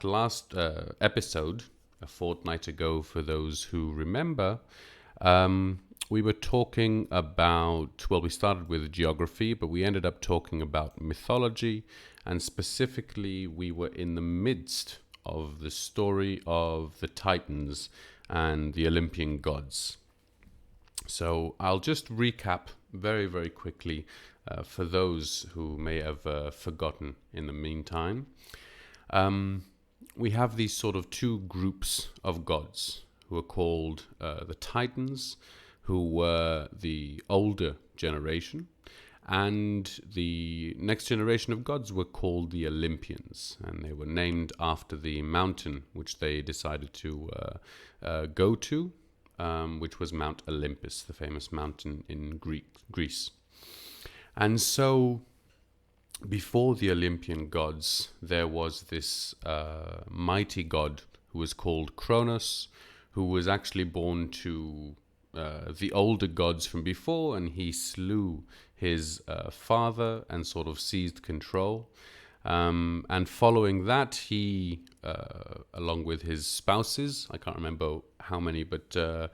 last episode, a fortnight ago, for those who remember, we were talking about, well, we started with geography, but we ended up talking about mythology, and specifically, we were in the midst of the story of the Titans and the Olympian gods. So I'll just recap very, very quickly for those who may have forgotten in the meantime. We have these sort of two groups of gods who are called the Titans, who were the older generation, and the next generation of gods were called the Olympians, and they were named after the mountain which they decided to go to, which was Mount Olympus, the famous mountain in Greece. And so, before the Olympian gods, there was this mighty god who was called Cronus, who was actually born to the older gods from before, and he slew his father and sort of seized control. And following that, he, along with his spouses, I can't remember how many, but I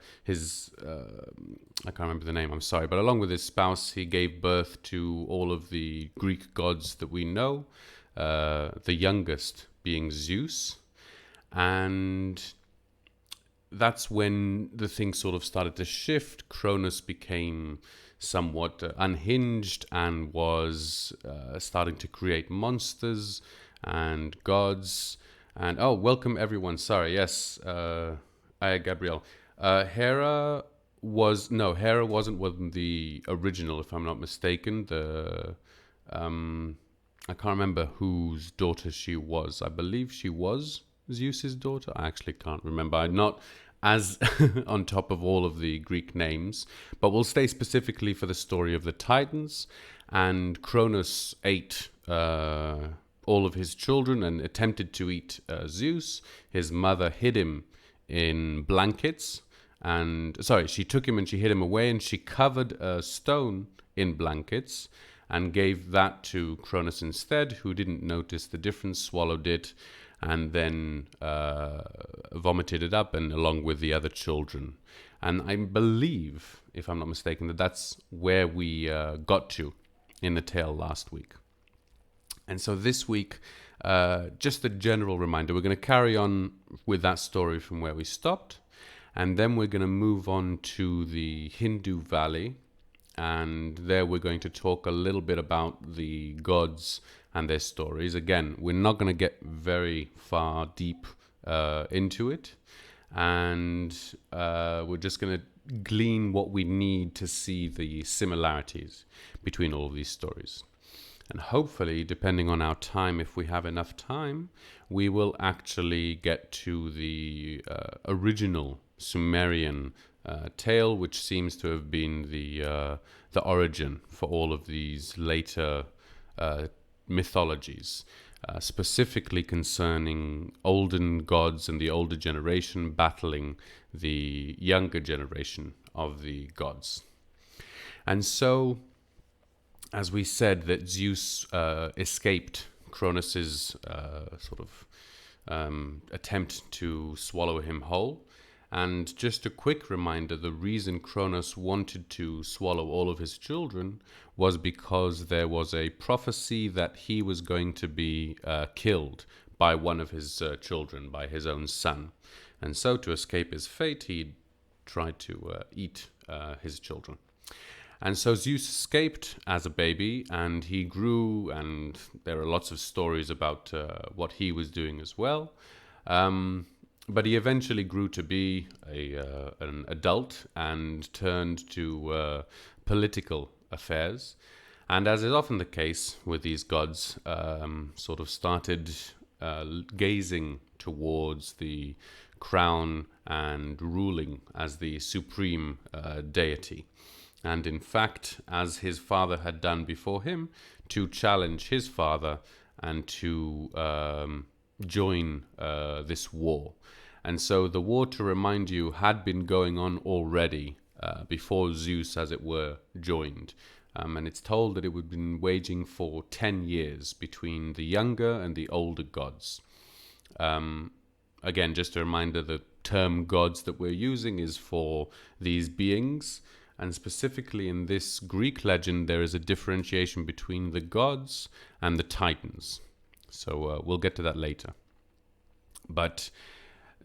can't remember the name, I'm sorry, but along with his spouse, he gave birth to all of the Greek gods that we know, the youngest being Zeus. And that's when the thing sort of started to shift. Cronus became somewhat unhinged and was starting to create monsters and gods. And welcome everyone. Sorry, yes, Gabrielle. Hera wasn't one of the original, if I'm not mistaken. I can't remember whose daughter she was. I believe she was Zeus's daughter. I actually can't remember. I'm not as on top of all of the Greek names, but we'll stay specifically for the story of the Titans. And Cronus ate all of his children and attempted to eat Zeus. His mother hid him in blankets, she took him and she hid him away, and she covered a stone in blankets and gave that to Cronus instead, who didn't notice the difference, swallowed it, and then vomited it up, and along with the other children. And I believe, if I'm not mistaken, that that's where we got to in the tale last week. And so this week, just a general reminder, we're going to carry on with that story from where we stopped, and then we're going to move on to the Hindu Valley, and there we're going to talk a little bit about the gods and their stories. Again, we're not going to get very far deep into it, and we're just going to glean what we need to see the similarities between all of these stories. And hopefully, depending on our time, if we have enough time, we will actually get to the original Sumerian tale, which seems to have been the origin for all of these later mythologies, specifically concerning olden gods and the older generation battling the younger generation of the gods. And so, as we said, that Zeus escaped Cronus's attempt to swallow him whole. And just a quick reminder, the reason Cronus wanted to swallow all of his children was because there was a prophecy that he was going to be killed by one of his children, by his own son. And so to escape his fate, he tried to eat his children. And so Zeus escaped as a baby, and he grew, and there are lots of stories about what he was doing as well. But he eventually grew to be an adult and turned to political affairs. And as is often the case with these gods, sort of started gazing towards the crown and ruling as the supreme deity. And in fact, as his father had done before him, to challenge his father and to join this war. And so the war, to remind you, had been going on already before Zeus, as it were, joined. And it's told that it had been waging for 10 years between the younger and the older gods. Again, just a reminder, the term gods that we're using is for these beings. And specifically in this Greek legend, there is a differentiation between the gods and the titans. So we'll get to that later. But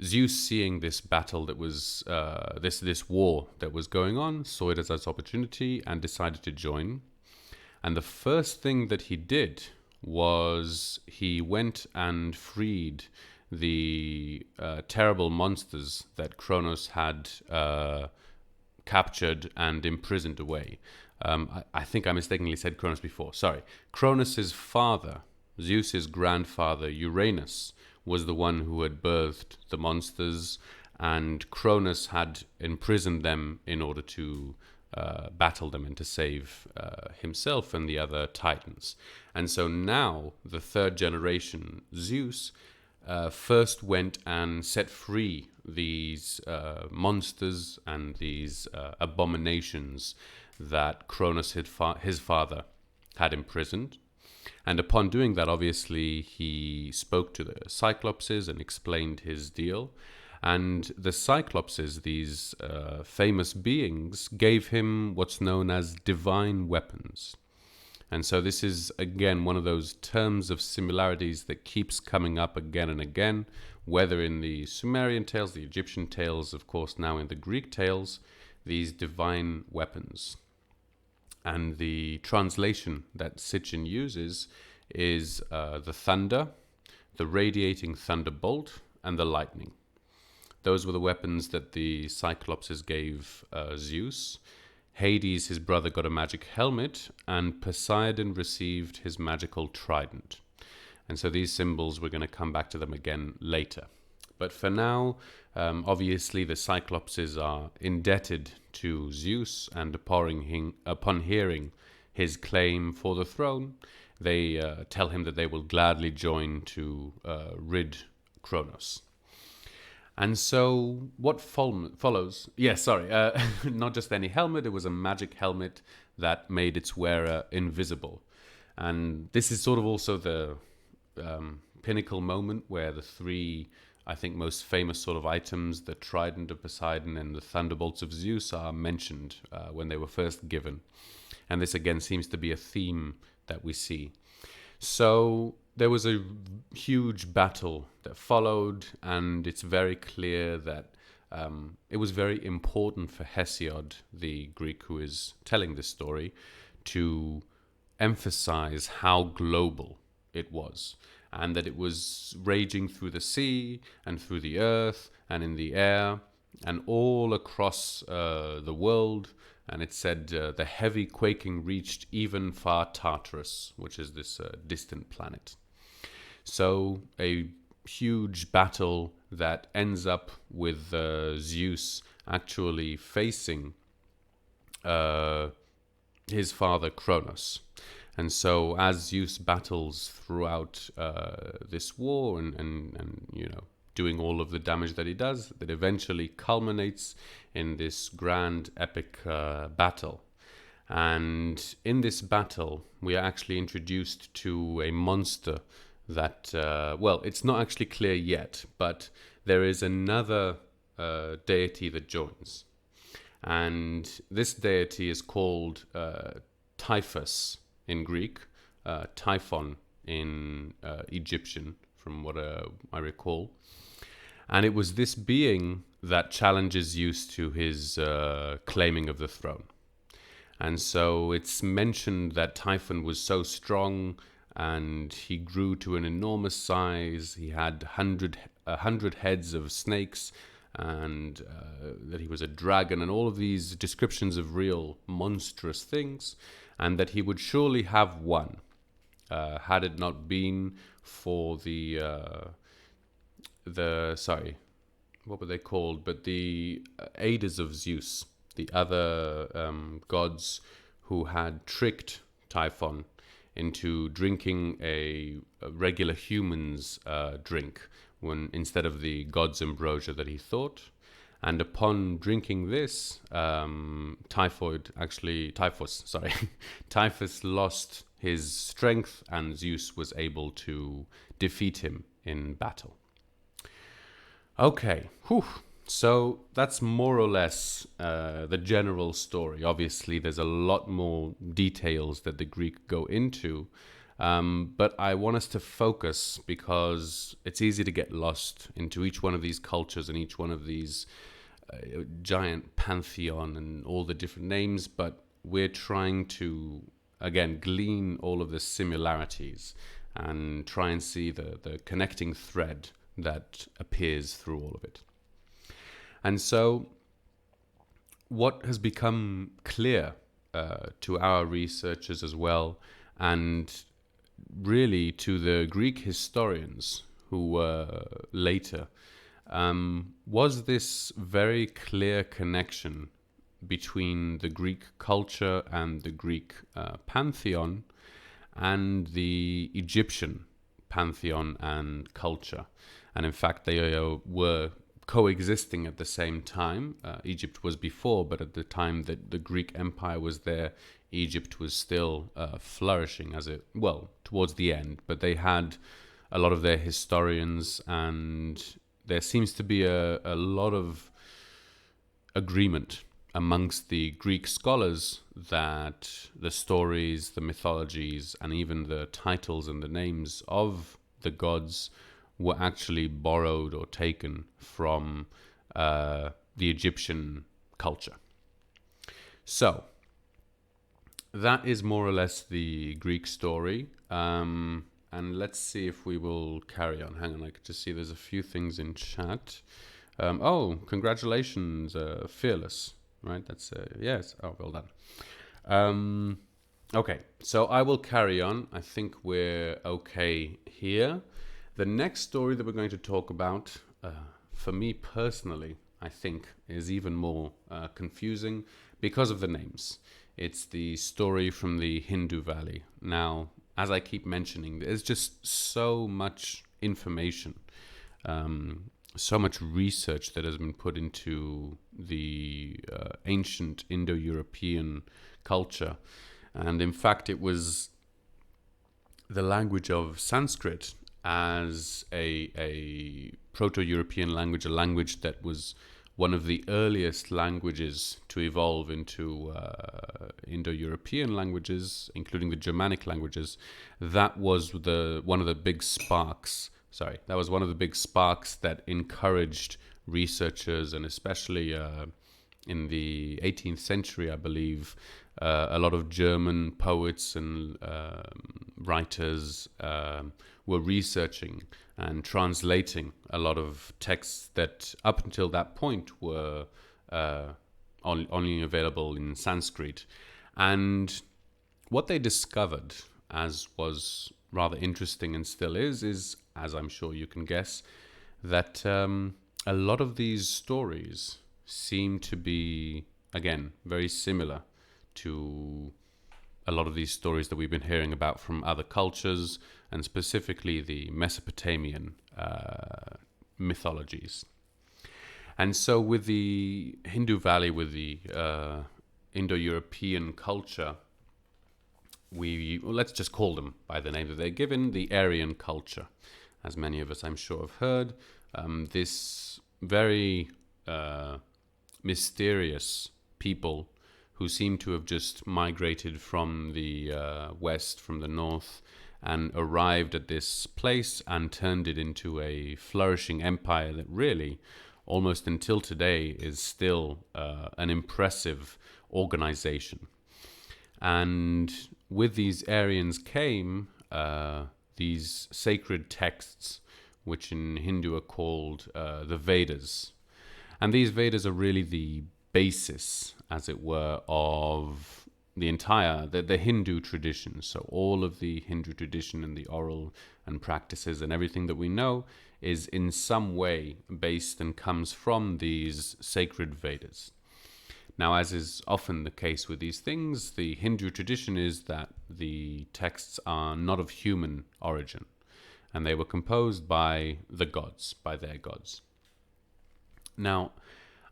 Zeus, seeing this battle that was this war that was going on, saw it as an opportunity and decided to join. And the first thing that he did was he went and freed the terrible monsters that Cronus had captured and imprisoned away. I think I mistakenly said Cronus before. Sorry. Cronus's father, Zeus's grandfather, Uranus, was the one who had birthed the monsters, and Cronus had imprisoned them in order to battle them and to save himself and the other titans. And so now, the third generation, Zeus, first went and set free these monsters and these abominations that Cronus, his father, had imprisoned. And upon doing that, obviously, he spoke to the Cyclopses and explained his deal. And the Cyclopses, these famous beings, gave him what's known as divine weapons. And so this is, again, one of those terms of similarities that keeps coming up again and again, whether in the Sumerian tales, the Egyptian tales, of course, now in the Greek tales, these divine weapons. And the translation that Sitchin uses is the thunder, the radiating thunderbolt, and the lightning. Those were the weapons that the Cyclopses gave Zeus. Hades, his brother, got a magic helmet, and Poseidon received his magical trident. And so these symbols, we're going to come back to them again later. But for now, obviously the Cyclopses are indebted to Zeus, and upon hearing his claim for the throne, they tell him that they will gladly join to rid Cronus. And so what follows... not just any helmet, it was a magic helmet that made its wearer invisible. And this is sort of also the pinnacle moment where the three, I think, most famous sort of items, the trident of Poseidon and the thunderbolts of Zeus, are mentioned when they were first given. And this again seems to be a theme that we see. So there was a huge battle that followed, and it's very clear that it was very important for Hesiod, the Greek who is telling this story, to emphasize how global it was, and that it was raging through the sea and through the earth and in the air and all across the world. And it said the heavy quaking reached even far Tartarus, which is this distant planet. So a huge battle that ends up with Zeus actually facing his father Cronus. And so as Zeus battles throughout this war and you know, doing all of the damage that he does, that eventually culminates in this grand epic battle. And in this battle, we are actually introduced to a monster that, it's not actually clear yet, but there is another deity that joins. And this deity is called Typhus in Greek, Typhon in Egyptian, from what I recall. And it was this being that challenges Zeus to his claiming of the throne. And so it's mentioned that Typhon was so strong and he grew to an enormous size. He had 100 heads of snakes, and that he was a dragon, and all of these descriptions of real monstrous things, and that he would surely have won had it not been for the what were they called? But the aiders of Zeus, the other gods who had tricked Typhon into drinking a regular human's drink instead of the god's ambrosia that he thought. And upon drinking this, Typhus lost his strength, and Zeus was able to defeat him in battle. Okay. Whew. So that's more or less the general story. Obviously, there's a lot more details that the Greek go into, but I want us to focus because it's easy to get lost into each one of these cultures and each one of these giant pantheon and all the different names. But we're trying to, again, glean all of the similarities and try and see the connecting thread that appears through all of it. And so, what has become clear to our researchers as well, and really to the Greek historians who were later, was this very clear connection between the Greek culture and the Greek pantheon and the Egyptian pantheon and culture. And in fact, they were coexisting at the same time. Egypt was before, but at the time that the Greek Empire was there, Egypt was still flourishing towards the end. But they had a lot of their historians, and there seems to be a lot of agreement amongst the Greek scholars that the stories, the mythologies, and even the titles and the names of the gods were actually borrowed or taken from the Egyptian culture. So, that is more or less the Greek story. And let's see if we will carry on. Hang on, I could just see there's a few things in chat. Congratulations, Fearless. Right, that's yes. Oh, well done. Okay, so I will carry on. I think we're okay here. The next story that we're going to talk about, for me personally, I think is even more confusing because of the names. It's the story from the Hindu Valley. Now, as I keep mentioning, there's just so much information, so much research that has been put into the ancient Indo-European culture. And in fact, it was the language of Sanskrit as a Proto-European language, a language that was one of the earliest languages to evolve into Indo-European languages, including the Germanic languages. That was one of the big sparks. That was one of the big sparks that encouraged researchers, and especially in the 18th century, I believe, a lot of German poets and writers were researching and translating a lot of texts that up until that point were only available in Sanskrit. And what they discovered, as was rather interesting and still is, as I'm sure you can guess, that a lot of these stories seem to be, again, very similar to a lot of these stories that we've been hearing about from other cultures, and specifically the Mesopotamian mythologies. And so with the Hindu Valley, with the Indo-European culture, let's just call them by the name that they're given, the Aryan culture, as many of us I'm sure have heard. This very mysterious people who seem to have just migrated from the west, from the north, and arrived at this place and turned it into a flourishing empire that really, almost until today, is still an impressive organization. And with these Aryans came these sacred texts, which in Hindu are called the Vedas. And these Vedas are really the basis, as it were, of the entire, the Hindu tradition. So all of the Hindu tradition and the oral and practices and everything that we know is in some way based and comes from these sacred Vedas. Now, as is often the case with these things, the Hindu tradition is that the texts are not of human origin, and they were composed by the gods, by their gods. Now,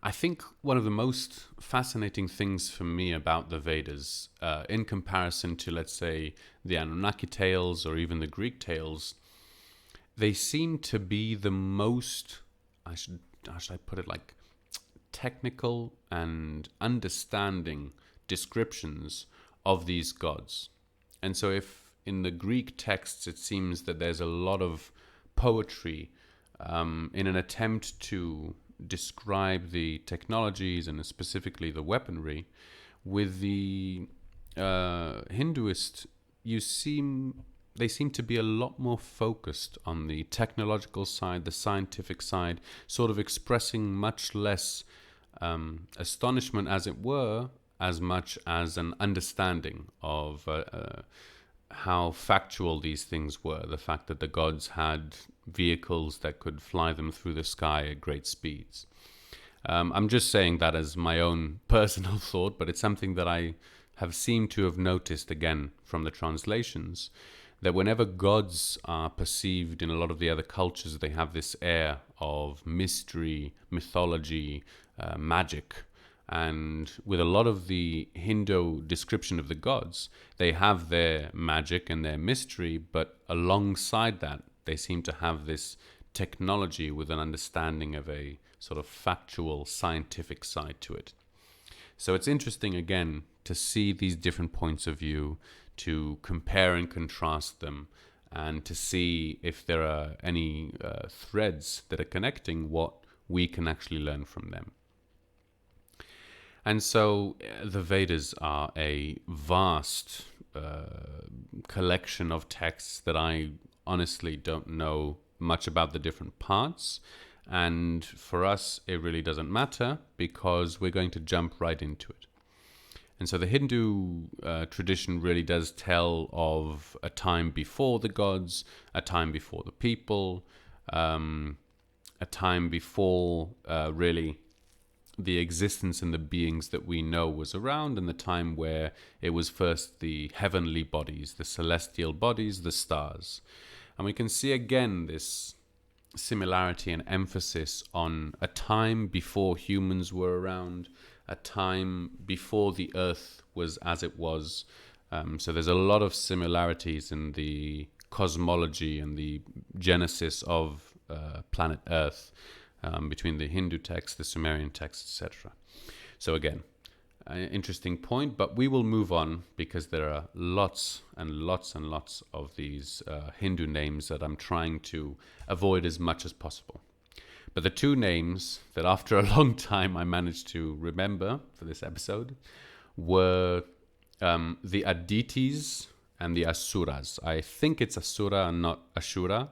I think one of the most fascinating things for me about the Vedas, in comparison to, let's say, the Anunnaki tales or even the Greek tales, they seem to be the most how should I put it, like technical and understanding descriptions of these gods. And so if in the Greek texts it seems that there's a lot of poetry in an attempt to describe the technologies and specifically the weaponry, with the Hinduist, they seem to be a lot more focused on the technological side, the scientific side, sort of expressing much less astonishment, as it were, as much as an understanding of how factual these things were. The fact that the gods had vehicles that could fly them through the sky at great speeds. I'm just saying that as my own personal thought, but it's something that I have seemed to have noticed again from the translations, that whenever gods are perceived in a lot of the other cultures, they have this air of mystery, mythology, magic. And with a lot of the Hindu description of the gods, they have their magic and their mystery, but alongside that, they seem to have this technology with an understanding of a sort of factual, scientific side to it. So it's interesting, again, to see these different points of view, to compare and contrast them, and to see if there are any threads that are connecting what we can actually learn from them. And so the Vedas are a vast collection of texts that I honestly don't know much about the different parts. And for us, it really doesn't matter because we're going to jump right into it. And so the Hindu tradition really does tell of a time before the gods, a time before the people, a time before really the existence and the beings that we know was around, and the time where it was first the heavenly bodies, the celestial bodies, the stars. And we can see again this similarity and emphasis on a time before humans were around, a time before the earth was as it was. So there's a lot of similarities in the cosmology and the genesis of planet Earth between the Hindu text, the Sumerian text, etc. So again, an interesting point, but we will move on because there are lots and lots and lots of these Hindu names that I'm trying to avoid as much as possible. But the two names that after a long time I managed to remember for this episode were the deities and the asuras. I think it's asura and not ashura.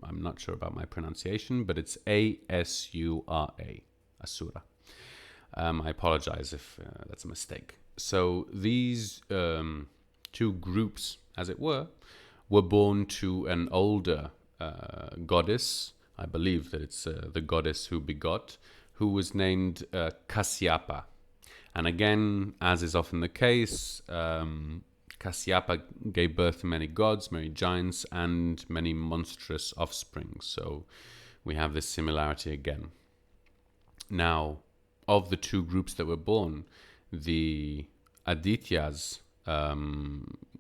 I'm not sure about my pronunciation, but it's A-S-U-R-A, asura. I apologize if that's a mistake. So these two groups, as it were born to an older goddess. I believe that it's the goddess who begot, who was named Kasyapa. And again, as is often the case, Kasyapa gave birth to many gods, many giants, and many monstrous offspring. So we have this similarity again. Now, of the two groups that were born, the Adityas,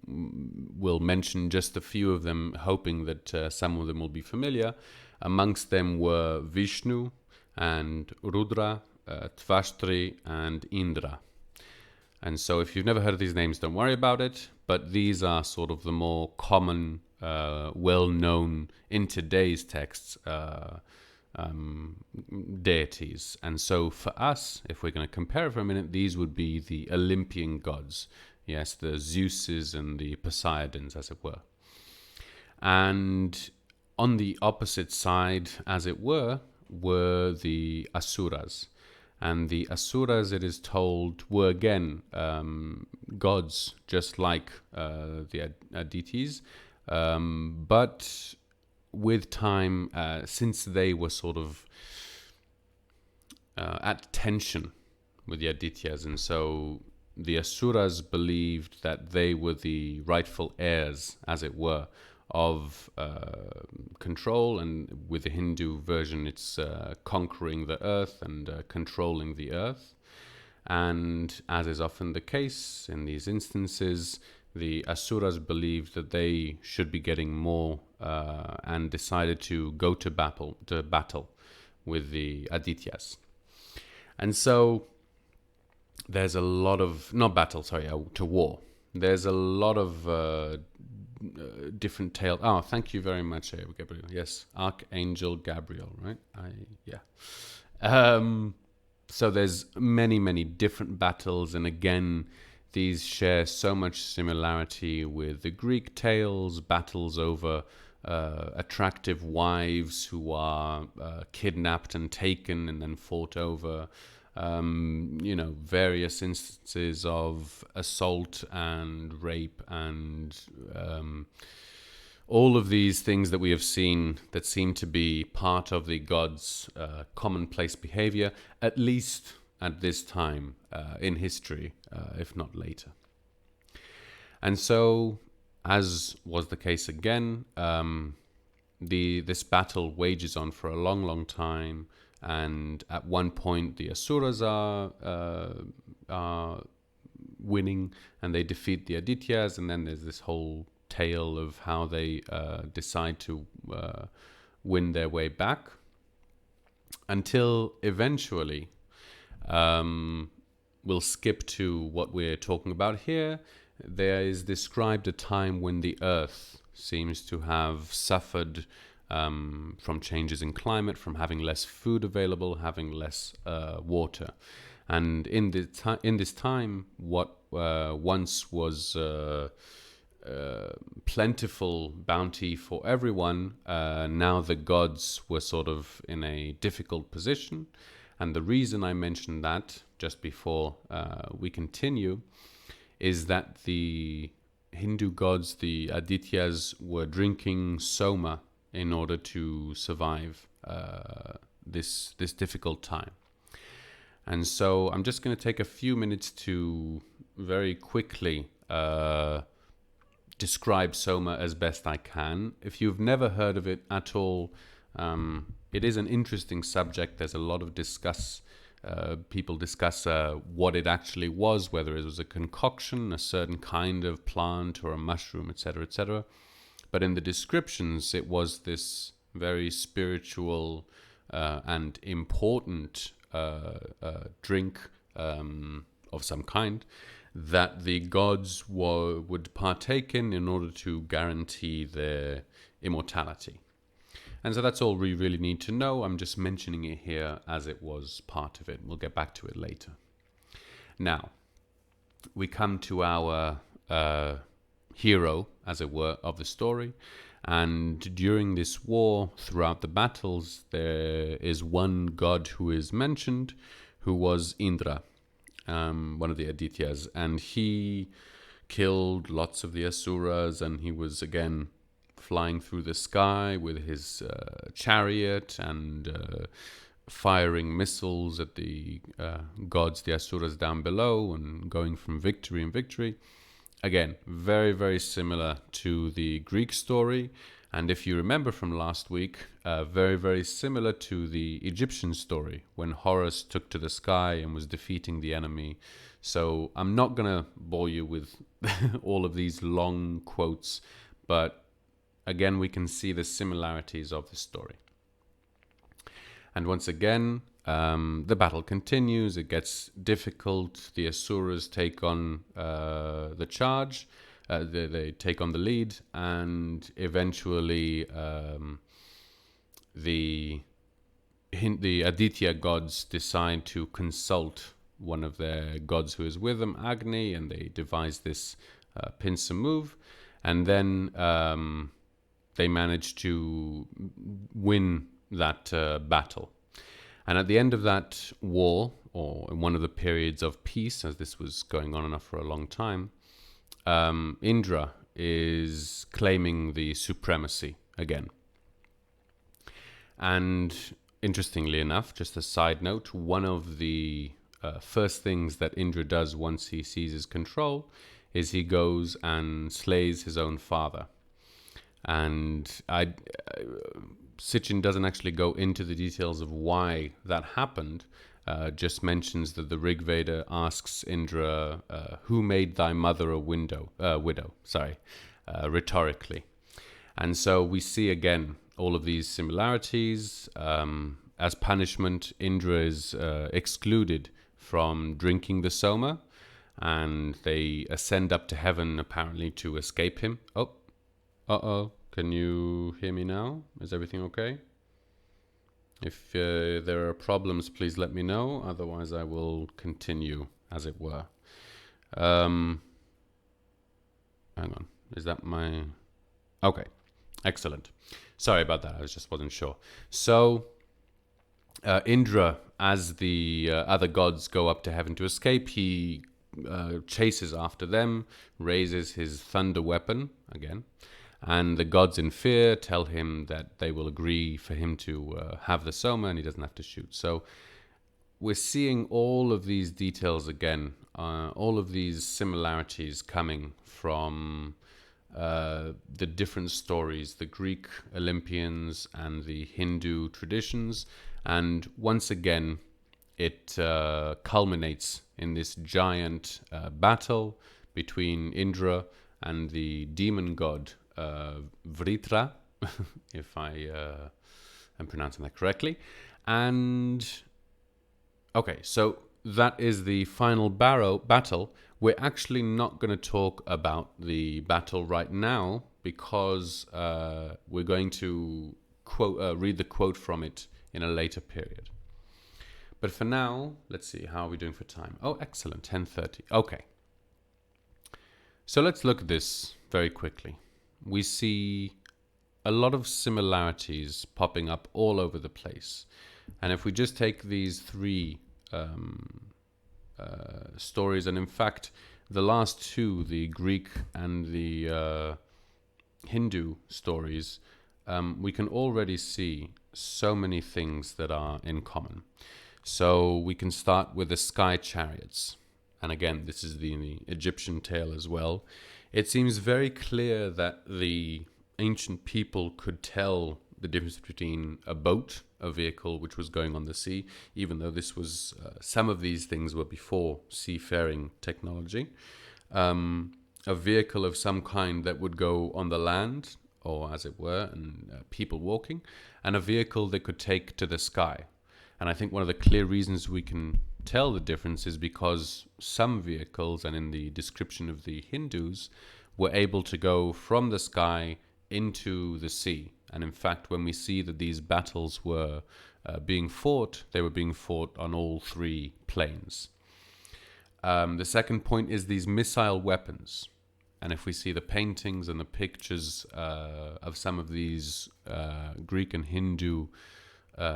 we'll mention just a few of them, hoping that some of them will be familiar. Amongst them were Vishnu and Rudra, Tvashtri and Indra. And so if you've never heard of these names, don't worry about it. But these are sort of the more common, well-known in today's texts deities. And so for us, if we're going to compare for a minute, these would be the Olympian gods. Yes, the Zeuses and the Poseidons, as it were. And on the opposite side, as it were the Asuras. And the Asuras, it is told, were again gods, just like the deities, but with time, since they were sort of at tension with the Adityas, and so the Asuras believed that they were the rightful heirs, as it were, of control, and with the Hindu version it's conquering the earth and controlling the earth. And as is often the case in these instances, the Asuras believed that they should be getting more and decided to go to battle. with the Adityas. And so there's a lot of, not battle, sorry, to war. There's a lot of different tales. Oh, thank you very much, Gabriel. Yes, Archangel Gabriel, right? So there's many, many different battles, and again, these share so much similarity with the Greek tales, battles over attractive wives who are kidnapped and taken and then fought over. Various instances of assault and rape and all of these things that we have seen that seem to be part of the gods' commonplace behavior, at least at this time in history, if not later. And so, as was the case again, this battle wages on for a long, long time. And at one point, the Asuras are winning, and they defeat the Adityas. And then there's this whole tale of how they decide to win their way back, until eventually, we'll skip to what we're talking about here. There is described a time when the Earth seems to have suffered from changes in climate, from having less food available, having less water. And in this time, what once was plentiful bounty for everyone, now the gods were sort of in a difficult position. And the reason I mentioned that, just before we continue, is that the Hindu gods, the Adityas, were drinking soma in order to survive this difficult time. And so I'm just going to take a few minutes to very quickly describe soma as best I can. If you've never heard of it at all, it is an interesting subject. There's a lot of people discuss what it actually was, whether it was a concoction, a certain kind of plant or a mushroom, etc., etc. But in the descriptions, it was this very spiritual and important drink of some kind that the gods would partake in order to guarantee their immortality. And so that's all we really need to know. I'm just mentioning it here as it was part of it. We'll get back to it later. Now, we come to our hero, as it were, of the story. And during this war, throughout the battles, there is one god who is mentioned, who was Indra, one of the Adityas. And he killed lots of the Asuras, and he was, again, flying through the sky with his chariot and firing missiles at the gods, the Asuras down below, and going from victory in victory. Again, very, very similar to the Greek story. And if you remember from last week, very, very similar to the Egyptian story when Horus took to the sky and was defeating the enemy. So I'm not going to bore you with all of these long quotes, but again, we can see the similarities of the story. And once again, the battle continues. It gets difficult. The Asuras take on the charge. They take on the lead. And eventually, the Aditya gods decide to consult one of their gods who is with them, Agni, and they devise this pincer move. And then they manage to win that battle. And at the end of that war, or in one of the periods of peace, as this was going on enough for a long time, Indra is claiming the supremacy again. And interestingly enough, just a side note, one of the first things that Indra does once he seizes control is he goes and slays his own father. And Sitchin doesn't actually go into the details of why that happened, just mentions that the Rig Veda asks Indra, who made thy mother a widow, rhetorically. And so we see again all of these similarities. as punishment, Indra is excluded from drinking the soma, and they ascend up to heaven apparently to escape him. Oh, can you hear me now? Is everything okay? If there are problems, please let me know. Otherwise, I will continue, as it were. Hang on. Is that my... Okay. Excellent. Sorry about that. I just wasn't sure. So, Indra, as the other gods go up to heaven to escape, he chases after them, raises his thunder weapon again, and the gods in fear tell him that they will agree for him to have the soma and he doesn't have to shoot. So we're seeing all of these details again, all of these similarities coming from the different stories, the Greek Olympians and the Hindu traditions. And once again, it culminates in this giant battle between Indra and the demon god Vritra, if I am pronouncing that correctly. And okay, so that is the final battle. We're actually not going to talk about the battle right now because we're going to read the quote from it in a later period. But for now, let's see, how are we doing for time? Oh, excellent, 10:30. Okay. So let's look at this very quickly. We see a lot of similarities popping up all over the place. And if we just take these three stories, and in fact, the last two, the Greek and the Hindu stories, we can already see so many things that are in common. So we can start with the sky chariots. And again, this is the Egyptian tale as well. It seems very clear that the ancient people could tell the difference between a boat, a vehicle which was going on the sea, even though this was, some of these things were before seafaring technology. A vehicle of some kind that would go on the land, or as it were, and people walking, and a vehicle that could take to the sky. And I think one of the clear reasons we can tell the difference is because some vehicles, and in the description of the Hindus, were able to go from the sky into the sea. And in fact, when we see that these battles were being fought, they were being fought on all three planes. The second point is these missile weapons. And if we see the paintings and the pictures of some of these Greek and Hindu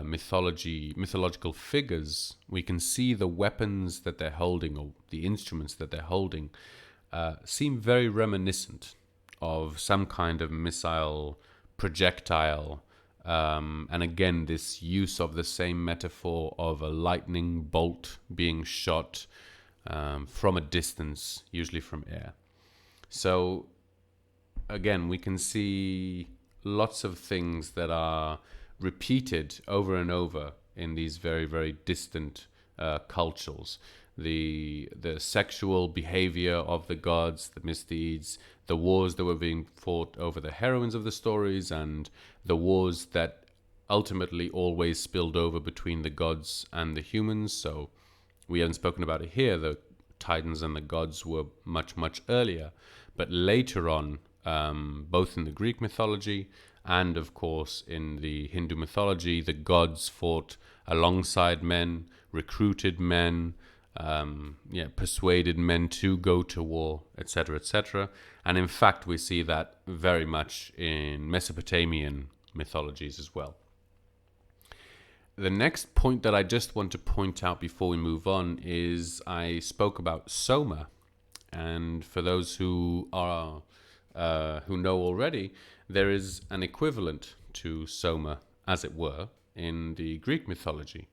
mythological figures, we can see the weapons that they're holding, or the instruments that they're holding, seem very reminiscent of some kind of missile projectile. And again, this use of the same metaphor of a lightning bolt being shot from a distance, usually from air. So again, we can see lots of things that are repeated over and over in these very, very distant cultures. The sexual behavior of the gods, the misdeeds, the wars that were being fought over the heroines of the stories, and the wars that ultimately always spilled over between the gods and the humans. So we haven't spoken about it here. The Titans and the gods were much, much earlier. But later on, both in the Greek mythology and, of course, in the Hindu mythology, the gods fought alongside men, recruited men, persuaded men to go to war, etc., etc. And in fact, we see that very much in Mesopotamian mythologies as well. The next point that I just want to point out before we move on is I spoke about soma. And for those who are who know already, there is an equivalent to soma, as it were, in the Greek mythology,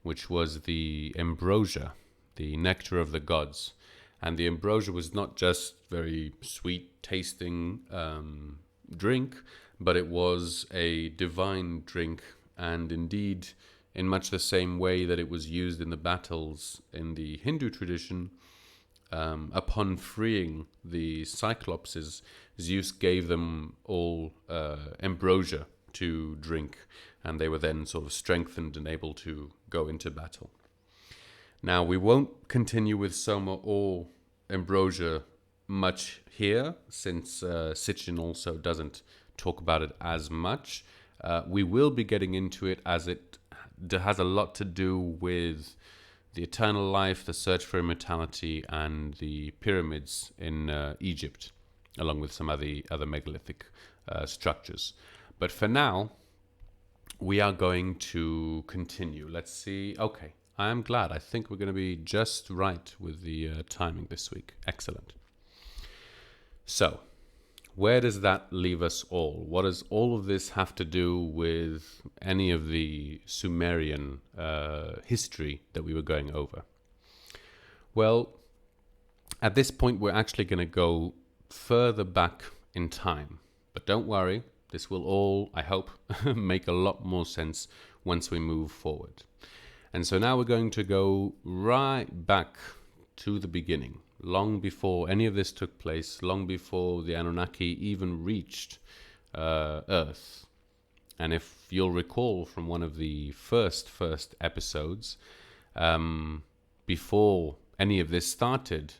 which was the ambrosia, the nectar of the gods. And the ambrosia was not just very sweet tasting drink, but it was a divine drink, and indeed, in much the same way that it was used in the battles in the Hindu tradition, upon freeing the Cyclopses, Zeus gave them all ambrosia to drink, and they were then sort of strengthened and able to go into battle. Now, we won't continue with Soma or Ambrosia much here, since Sitchin also doesn't talk about it as much. We will be getting into it as it has a lot to do with the eternal life, the search for immortality, and the pyramids in Egypt, along with some other megalithic structures. But for now, we are going to continue. Let's see. Okay, I am glad. I think we're going to be just right with the timing this week. Excellent. So, where does that leave us all? What does all of this have to do with any of the Sumerian history that we were going over? Well, at this point, we're actually going to go further back in time. But don't worry, this will all, I hope, make a lot more sense once we move forward. And so now we're going to go right back to the beginning, long before any of this took place, long before the Anunnaki even reached Earth. And if you'll recall from one of the first episodes, before any of this started,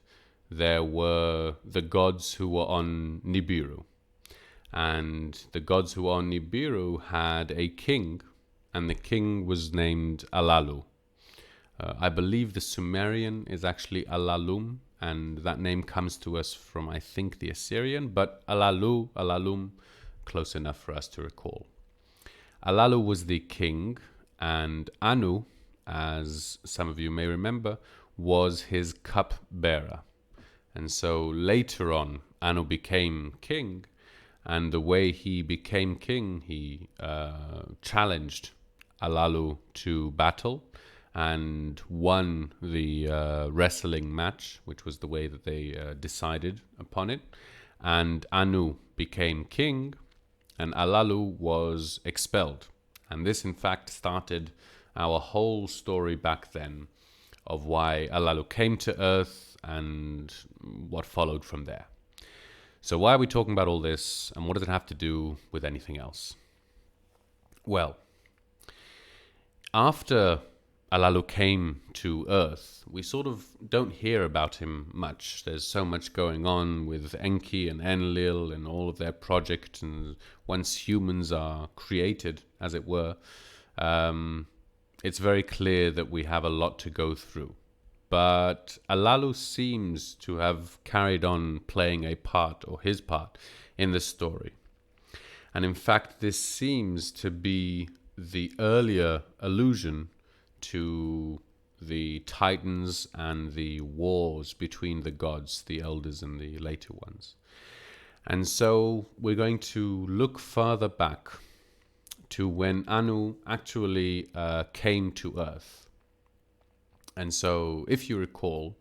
there were the gods who were on Nibiru. And the gods who were on Nibiru had a king, and the king was named Alalu. I believe the Sumerian is actually Alalum, and that name comes to us from, I think, the Assyrian, but Alalum, close enough for us to recall. Alalu was the king, and Anu, as some of you may remember, was his cup-bearer. And so later on, Anu became king, and the way he became king, he challenged Alalu to battle and won the wrestling match, which was the way that they decided upon it. And Anu became king, and Alalu was expelled. And this, in fact, started our whole story back then of why Alalu came to Earth and what followed from there. So why are we talking about all this, and what does it have to do with anything else? Well, after Alalu came to Earth, we sort of don't hear about him much. There's so much going on with Enki and Enlil and all of their projects, and once humans are created, as it were, it's very clear that we have a lot to go through. But Alalu seems to have carried on playing a part, or his part, in the story. And in fact, this seems to be the earlier allusion to the Titans and the wars between the gods, the elders and the later ones. And so we're going to look further back to when Anu actually came to Earth. And so, if you recall,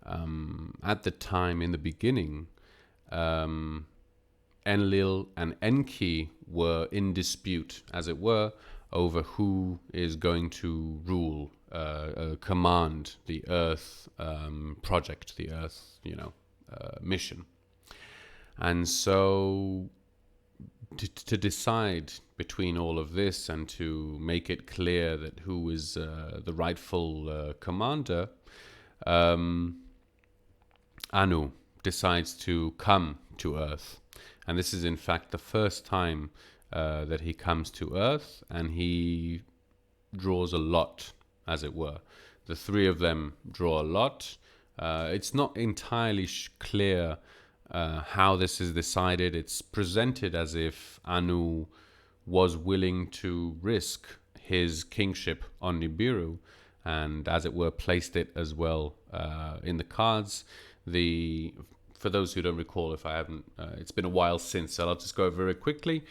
at the time in the beginning, Enlil and Enki were in dispute, as it were, over who is going to rule, command the Earth project, the Earth, mission. And so, to decide between all of this and to make it clear that who is the rightful commander, Anu decides to come to Earth. And this is in fact the first time that he comes to Earth, and he draws a lot, as it were. The three of them draw a lot. It's not entirely clear how this is decided. It's presented as if Anu was willing to risk his kingship on Nibiru, and as it were, placed it as well in the cards. For those who don't recall, if I haven't, it's been a while since, so I'll just go over very quickly.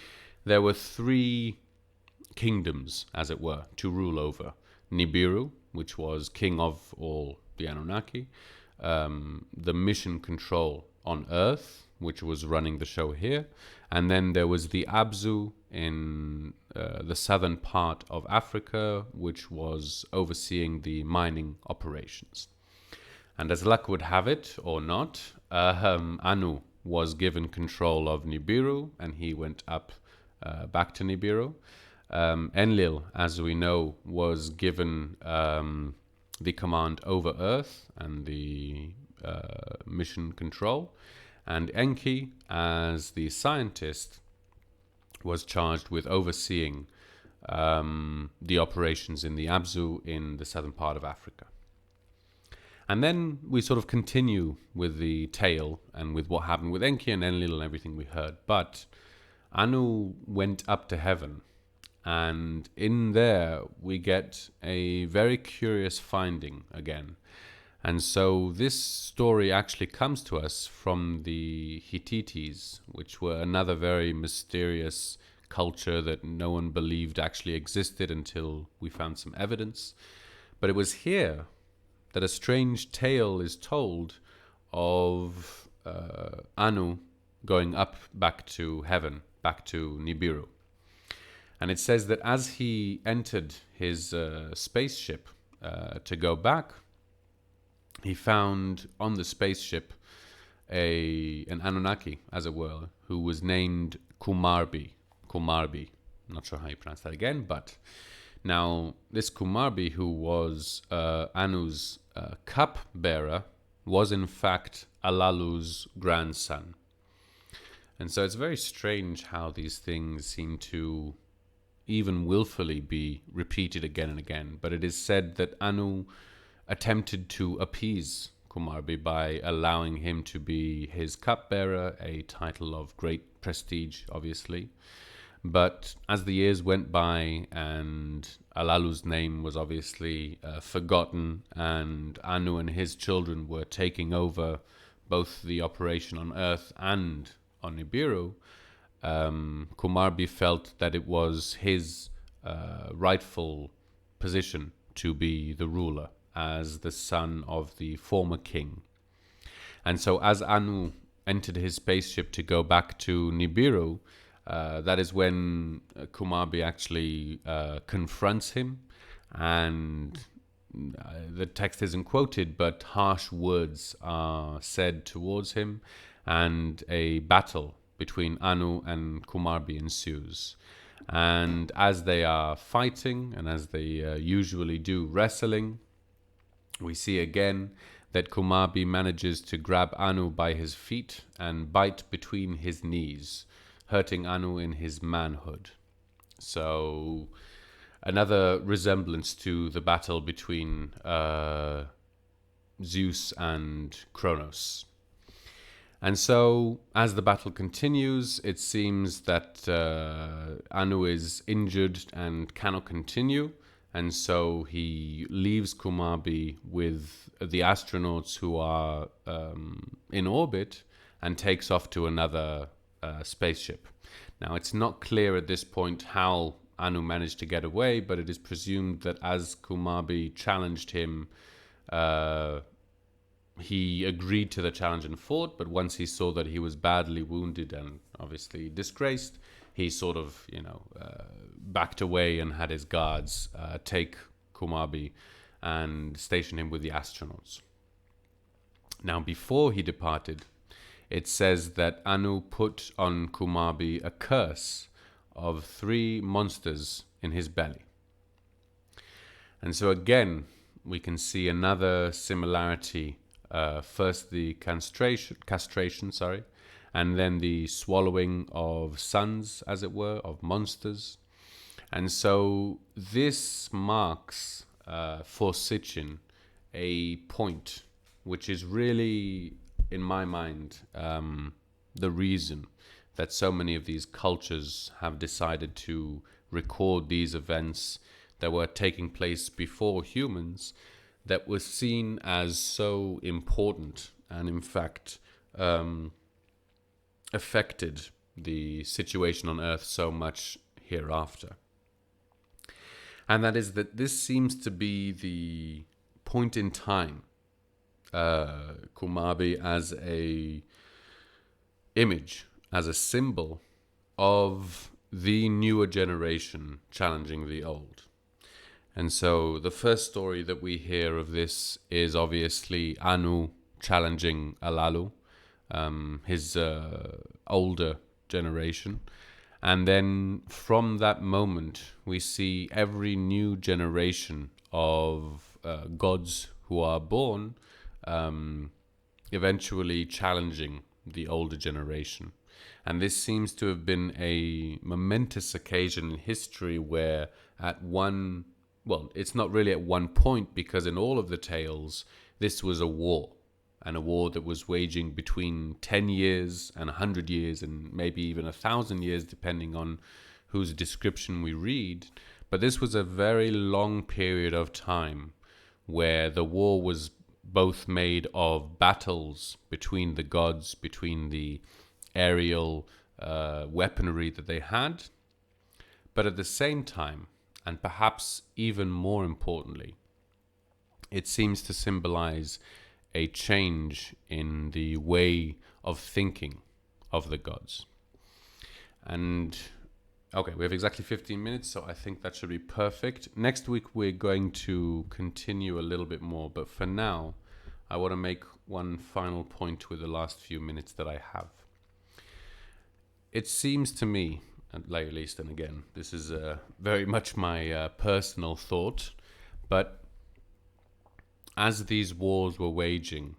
There were three kingdoms, as it were, to rule over. Nibiru, which was king of all the Anunnaki, the mission control on Earth, which was running the show here, and then there was the Abzu in the southern part of Africa, which was overseeing the mining operations. And as luck would have it, or not, Anu was given control of Nibiru, and he went up back to Nibiru. Enlil, as we know, was given the command over Earth and the mission control, and Enki, as the scientist, was charged with overseeing the operations in the Abzu in the southern part of Africa. And then we sort of continue with the tale and with what happened with Enki and Enlil and everything we heard. But Anu went up to heaven, and in there we get a very curious finding again. And so this story actually comes to us from the Hittites, which were another very mysterious culture that no one believed actually existed until we found some evidence. But it was here that a strange tale is told of Anu going up back to heaven, back to Nibiru. And it says that as he entered his spaceship to go back, he found on the spaceship an Anunnaki, as it were, who was named Kumarbi. Kumarbi. I'm not sure how you pronounce that again, but now this Kumarbi, who was Anu's cup bearer, was in fact Alalu's grandson. And so it's very strange how these things seem to even willfully be repeated again and again. But it is said that Anu attempted to appease Kumarbi by allowing him to be his cupbearer, a title of great prestige, obviously. But as the years went by and Alalu's name was obviously forgotten, and Anu and his children were taking over both the operation on Earth and on Nibiru, Kumarbi felt that it was his rightful position to be the ruler as the son of the former king. And so as Anu entered his spaceship to go back to Nibiru, that is when Kumarbi actually confronts him, and the text isn't quoted, but harsh words are said towards him, and a battle between Anu and Kumarbi ensues. And as they are fighting, and as they usually do, wrestling, we see again that Kumarbi manages to grab Anu by his feet and bite between his knees, hurting Anu in his manhood. So another resemblance to the battle between Zeus and Cronus. And so as the battle continues, it seems that Anu is injured and cannot continue. And so he leaves Kumarbi with the astronauts who are in orbit and takes off to another spaceship. Now, it's not clear at this point how Anu managed to get away, but it is presumed that as Kumarbi challenged him, he agreed to the challenge and fought, but once he saw that he was badly wounded and obviously disgraced, he sort of, backed away and had his guards take Kumarbi and station him with the astronauts. Now, before he departed, it says that Anu put on Kumarbi a curse of 3 monsters in his belly. And so again, we can see another similarity. First the castration, and then the swallowing of sons, as it were, of monsters. And so this marks for Sitchin a point which is really, in my mind, the reason that so many of these cultures have decided to record these events that were taking place before humans, that were seen as so important and in fact affected the situation on Earth so much hereafter. And that is that this seems to be the point in time, Kumarbi as a image, as a symbol of the newer generation challenging the old. And so the first story that we hear of this is obviously Anu challenging Alalu, his older generation. And then from that moment, we see every new generation of gods who are born eventually challenging the older generation. And this seems to have been a momentous occasion in history where it's not really at one point, because in all of the tales, this was a war. And a war that was waging between 10 years and 100 years and maybe even 1,000 years, depending on whose description we read. But this was a very long period of time where the war was both made of battles between the gods, between the aerial weaponry that they had. But at the same time, and perhaps even more importantly, it seems to symbolize a change in the way of thinking of the gods. And okay, we have exactly 15 minutes, so I think that should be perfect. Next week we're going to continue a little bit more, but for now I want to make one final point with the last few minutes that I have. It seems to me, at least, and again, this is very much my personal thought, but as these wars were waging,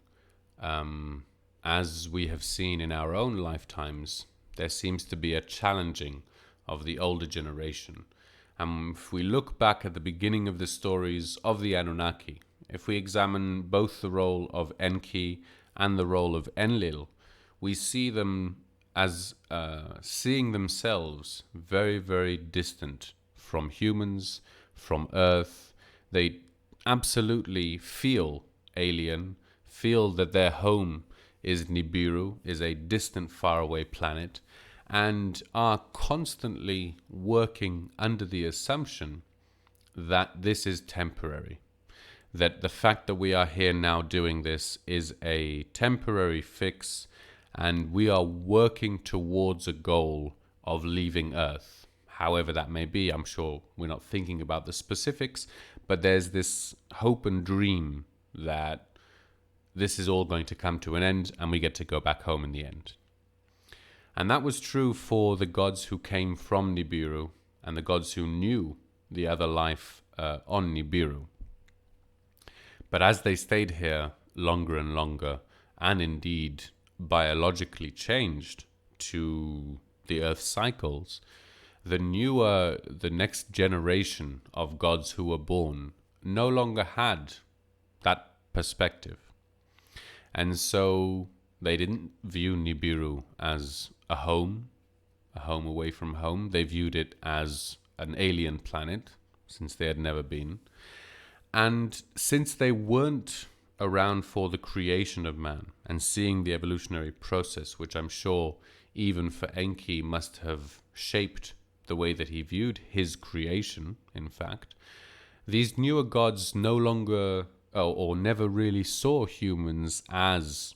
as we have seen in our own lifetimes, there seems to be a challenging of the older generation. If we look back at the beginning of the stories of the Anunnaki, if we examine both the role of Enki and the role of Enlil, we see them as seeing themselves very, very distant from humans, from Earth. They absolutely feel alien, feel that their home is Nibiru, is a distant, faraway planet, and are constantly working under the assumption that this is temporary. That the fact that we are here now doing this is a temporary fix, and we are working towards a goal of leaving Earth. However that may be, I'm sure we're not thinking about the specifics, but there's this hope and dream that this is all going to come to an end and we get to go back home in the end. And that was true for the gods who came from Nibiru and the gods who knew the other life on Nibiru. But as they stayed here longer and longer, and indeed biologically changed to the Earth cycles, the next generation of gods who were born no longer had that perspective. And so they didn't view Nibiru as a home away from home. They viewed it as an alien planet, since they had never been. And since they weren't around for the creation of man and seeing the evolutionary process, which I'm sure even for Enki must have shaped the way that he viewed his creation, in fact, these newer gods no longer or never really saw humans as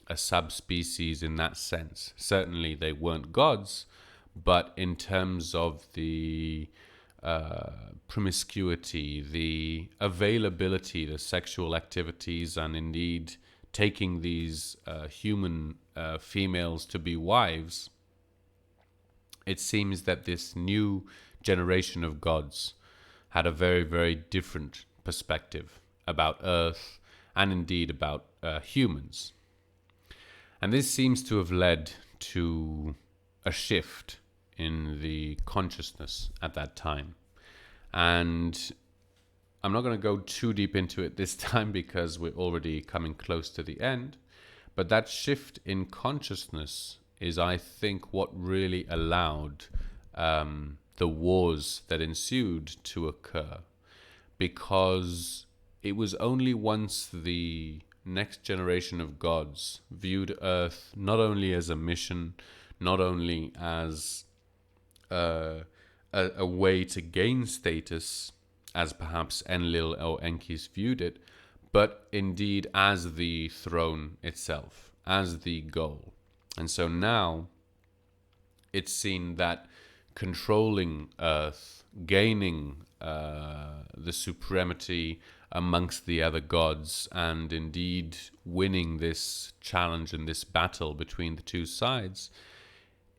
a subspecies in that sense. Certainly they weren't gods, but in terms of the promiscuity, the availability, the sexual activities, and indeed taking these human females to be wives, it seems that this new generation of gods had a very, very different perspective about Earth and indeed about humans. And this seems to have led to a shift in the consciousness at that time. And I'm not going to go too deep into it this time because we're already coming close to the end. But that shift in consciousness is, I think, what really allowed the wars that ensued to occur. Because it was only once the next generation of gods viewed Earth not only as a mission, not only as a way to gain status, as perhaps Enlil or Enki's viewed it, but indeed as the throne itself, as the goal. And so now it's seen that controlling Earth, gaining the supremacy amongst the other gods, and indeed winning this challenge and this battle between the two sides,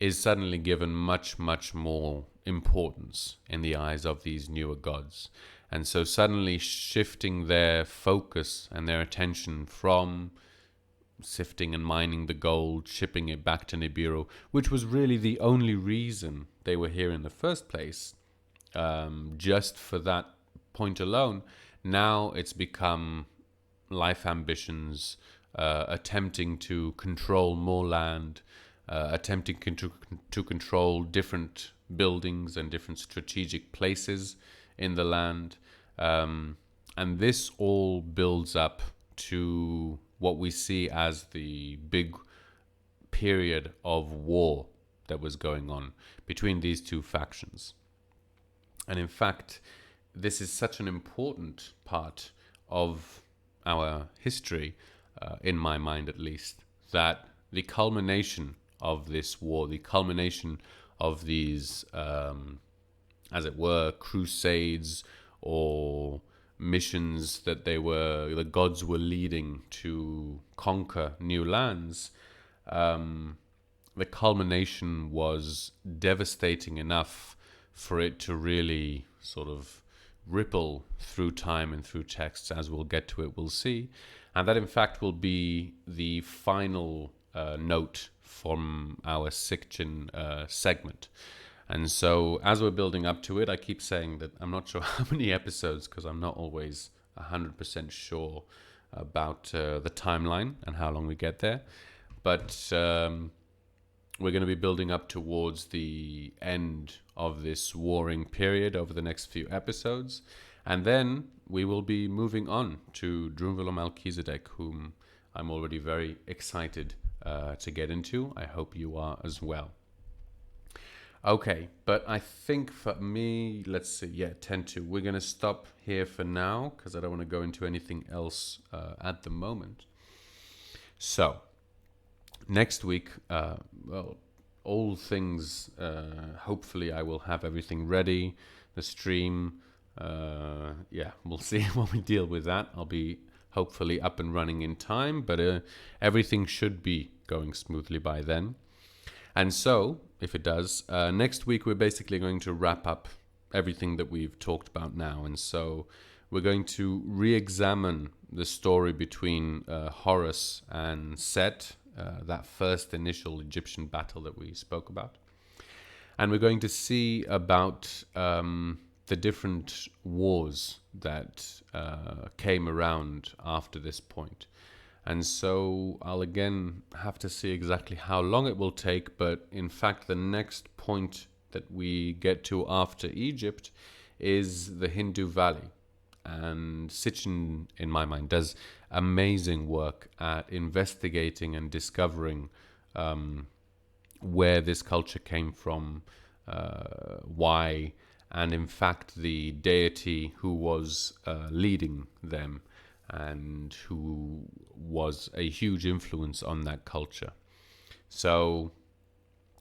is suddenly given much, much more importance in the eyes of these newer gods. And so suddenly shifting their focus and their attention from sifting and mining the gold, shipping it back to Nibiru, which was really the only reason they were here in the first place, just for that point alone. Now it's become life ambitions, attempting to control more land, attempting to control different buildings and different strategic places in the land. And this all builds up to what we see as the big period of war that was going on between these two factions. And in fact, this is such an important part of our history, in my mind at least, that the culmination of this war, the culmination of these, as it were, crusades or missions that the gods were leading to conquer new lands, the culmination was devastating enough for it to really sort of ripple through time and through texts. As we'll get to it, we'll see. And that, in fact, will be the final note from our Sitchin segment. And so as we're building up to it, I keep saying that I'm not sure how many episodes, because I'm not always 100% sure about the timeline and how long we get there. But we're going to be building up towards the end of this warring period over the next few episodes. And then we will be moving on to Drunvalo Melchizedek, whom I'm already very excited to get into. I hope you are as well. Okay, but I think for me, let's see, 10-2. We're going to stop here for now because I don't want to go into anything else at the moment. So, next week, all things, hopefully I will have everything ready, the stream, we'll see when we deal with that. I'll be hopefully up and running in time, but everything should be going smoothly by then. And so, if it does, next week we're basically going to wrap up everything that we've talked about now. And so we're going to re-examine the story between Horus and Set, that first initial Egyptian battle that we spoke about. And we're going to see about the different wars that came around after this point. And so I'll again have to see exactly how long it will take, but in fact the next point that we get to after Egypt is the Hindu Valley. And Sitchin, in my mind, does amazing work at investigating and discovering where this culture came from, why, and in fact the deity who was leading them and who was a huge influence on that culture. So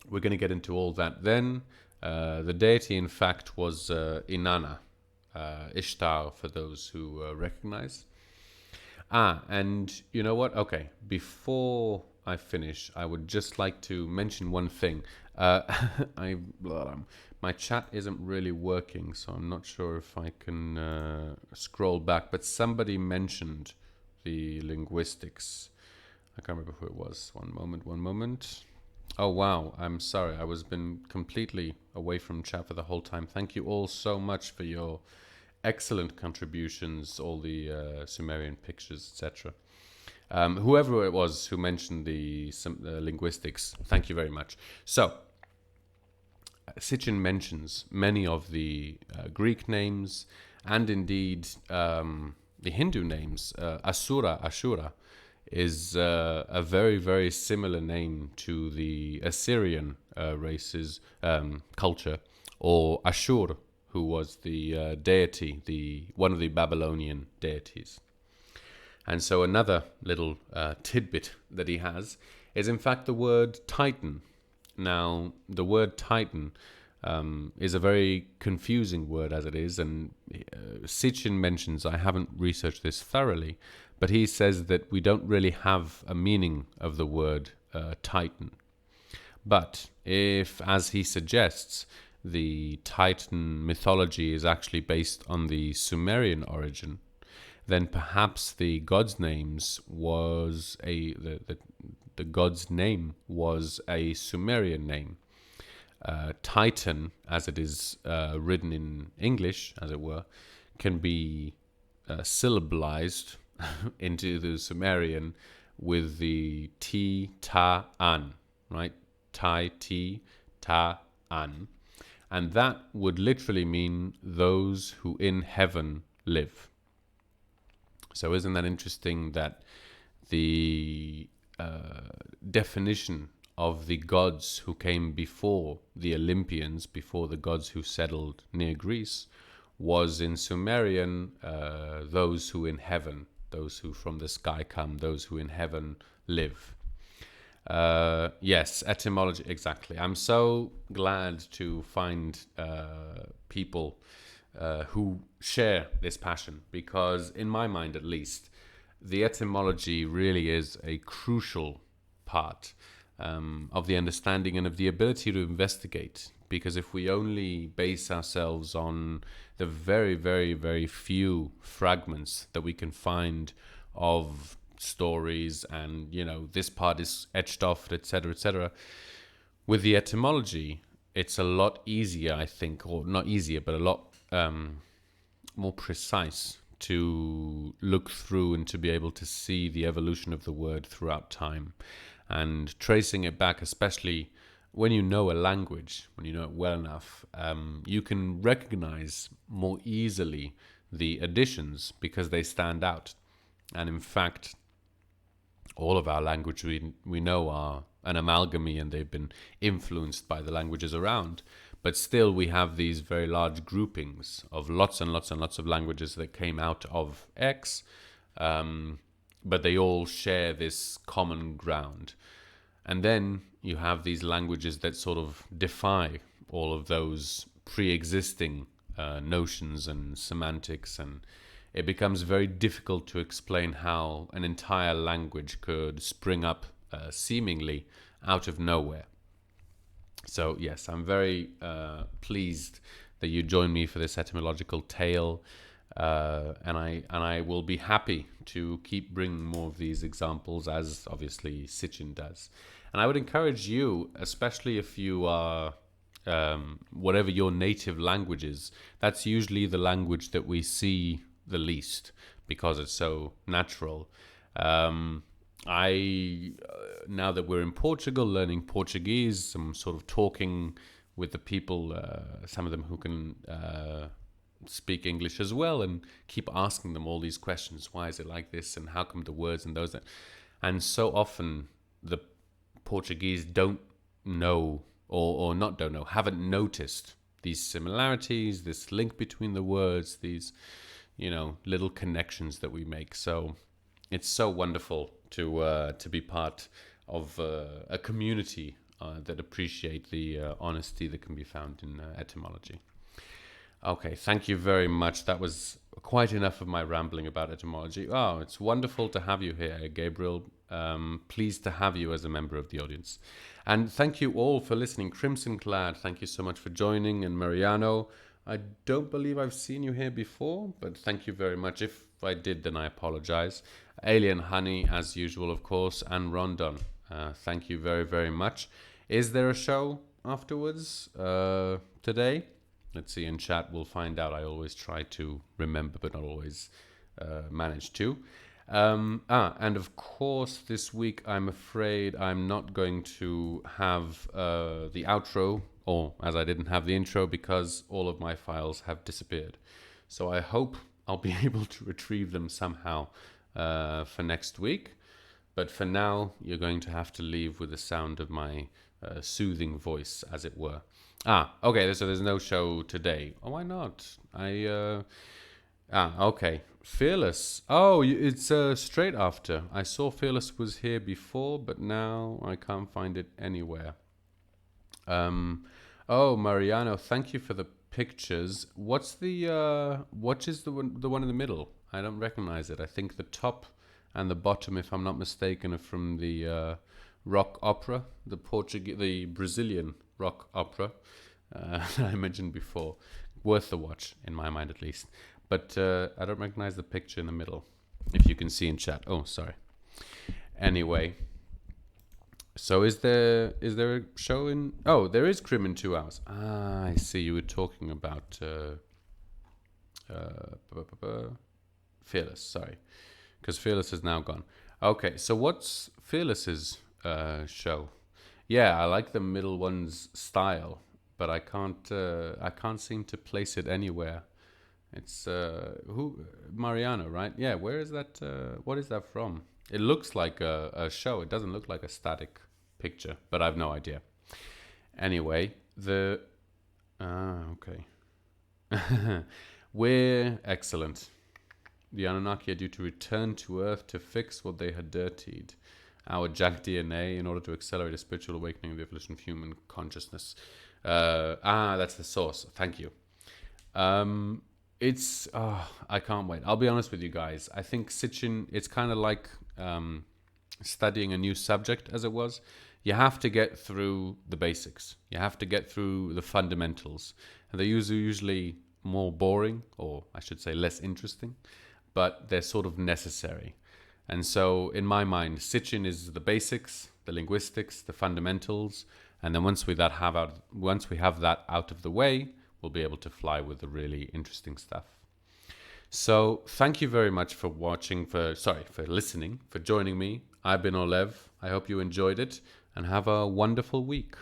we're going to get into all that then. The deity, in fact, was Inanna, Ishtar, for those who recognize. And you know what? Okay, before I finish, I would just like to mention one thing. My chat isn't really working, so I'm not sure if I can scroll back. But somebody mentioned the linguistics. I can't remember who it was. One moment. Oh, wow. I'm sorry. I was been completely away from chat for the whole time. Thank you all so much for your excellent contributions, all the Sumerian pictures, etc. Whoever it was who mentioned the linguistics, thank you very much. So, Sitchin mentions many of the Greek names and indeed the Hindu names. Ashura is a very, very similar name to the Assyrian race's culture, or Ashur, who was the deity, one of the Babylonian deities. And so another little tidbit that he has is in fact the word Titan. Now, the word Titan is a very confusing word as it is, and Sitchin mentions, I haven't researched this thoroughly, but he says that we don't really have a meaning of the word Titan. But if, as he suggests, the Titan mythology is actually based on the Sumerian origin, then perhaps the god's names was the god's name was a Sumerian name. Titan, as it is written in English, as it were, can be syllabalized into the Sumerian with the ti, ta, an, right? Tai, ti, ta, an. And that would literally mean those who in heaven live. So isn't that interesting that the definition of the gods who came before the Olympians, before the gods who settled near Greece, was in Sumerian those who in heaven, those who from the sky come, those who in heaven live. Yes, etymology, exactly. I'm so glad to find people who share this passion, because in my mind at least, the etymology really is a crucial part of the understanding and of the ability to investigate. Because if we only base ourselves on the very, very, very few fragments that we can find of stories and, you know, this part is etched off, etc., with the etymology, it's a lot easier, I think, or not easier, but a lot more precise to look through and to be able to see the evolution of the word throughout time. And tracing it back, especially when you know a language, when you know it well enough, you can recognize more easily the additions because they stand out. And in fact, all of our language we know are an amalgamy, and they've been influenced by the languages around. But still, we have these very large groupings of lots and lots and lots of languages that came out of X, but they all share this common ground. And then you have these languages that sort of defy all of those pre-existing notions and semantics, and it becomes very difficult to explain how an entire language could spring up seemingly out of nowhere. So yes, I'm very pleased that you joined me for this etymological tale, and I will be happy to keep bringing more of these examples, as obviously Sitchin does. And I would encourage you, especially if you are whatever your native language is, that's usually the language that we see the least because it's so natural. Now that we're in Portugal, learning Portuguese, I'm sort of talking with the people, some of them who can speak English as well, and keep asking them all these questions. Why is it like this? And how come the words and those? And so often the Portuguese don't know, or not don't know, haven't noticed these similarities, this link between the words, these, you know, little connections that we make. So it's so wonderful to be part of a community that appreciate the honesty that can be found in etymology. Okay, thank you very much. That was quite enough of my rambling about etymology. Oh, it's wonderful to have you here, Gabriel. Pleased to have you as a member of the audience. And thank you all for listening. Crimson Clad, thank you so much for joining. And Mariano, I don't believe I've seen you here before, but thank you very much. If I did, then I apologize. Alien Honey, as usual, of course, and Rondon. Thank you very, very much. Is there a show afterwards today? Let's see in chat. We'll find out. I always try to remember, but not always manage to. And of course, this week, I'm afraid I'm not going to have the outro, or as I didn't have the intro, because all of my files have disappeared. So I hope I'll be able to retrieve them somehow for next week. But for now, you're going to have to leave with the sound of my soothing voice, as it were. Okay, so there's no show today. Oh, why not? Okay. Fearless. Oh, it's straight after. I saw Fearless was here before, but now I can't find it anywhere. Oh, Mariano, thank you for the pictures. What's what is the one in the middle? I don't recognize it. I think the top and the bottom, if I'm not mistaken, are from the rock opera, the Brazilian rock opera I mentioned before. Worth the watch, in my mind at least. But I don't recognize the picture in the middle, if you can see in chat. Oh, sorry. Anyway, so is there a show in... Oh, there is Crim in 2 hours. Ah, I see. You were talking about Fearless, sorry. Because Fearless is now gone. Okay, so what's Fearless's show? Yeah, I like the middle one's style, but I can't seem to place it anywhere. It's Mariana, right? Yeah, where is that? What is that from? It looks like a show. It doesn't look like a static picture, but I've no idea. Anyway, okay. We're excellent. The Anunnaki are due to return to Earth to fix what they had dirtied. Our Jack DNA in order to accelerate a spiritual awakening of the evolution of human consciousness. That's the source. Thank you. I can't wait. I'll be honest with you guys. I think Sitchin, it's kind of like studying a new subject, as it was. You have to get through the basics. You have to get through the fundamentals. And they're usually more boring, or I should say less interesting, but they're sort of necessary. And so, in my mind, Sitchin is the basics, the linguistics, the fundamentals, and then once we have that out of the way, we'll be able to fly with the really interesting stuff. So, thank you very much for listening, for joining me. I've been Olev. I hope you enjoyed it, and have a wonderful week.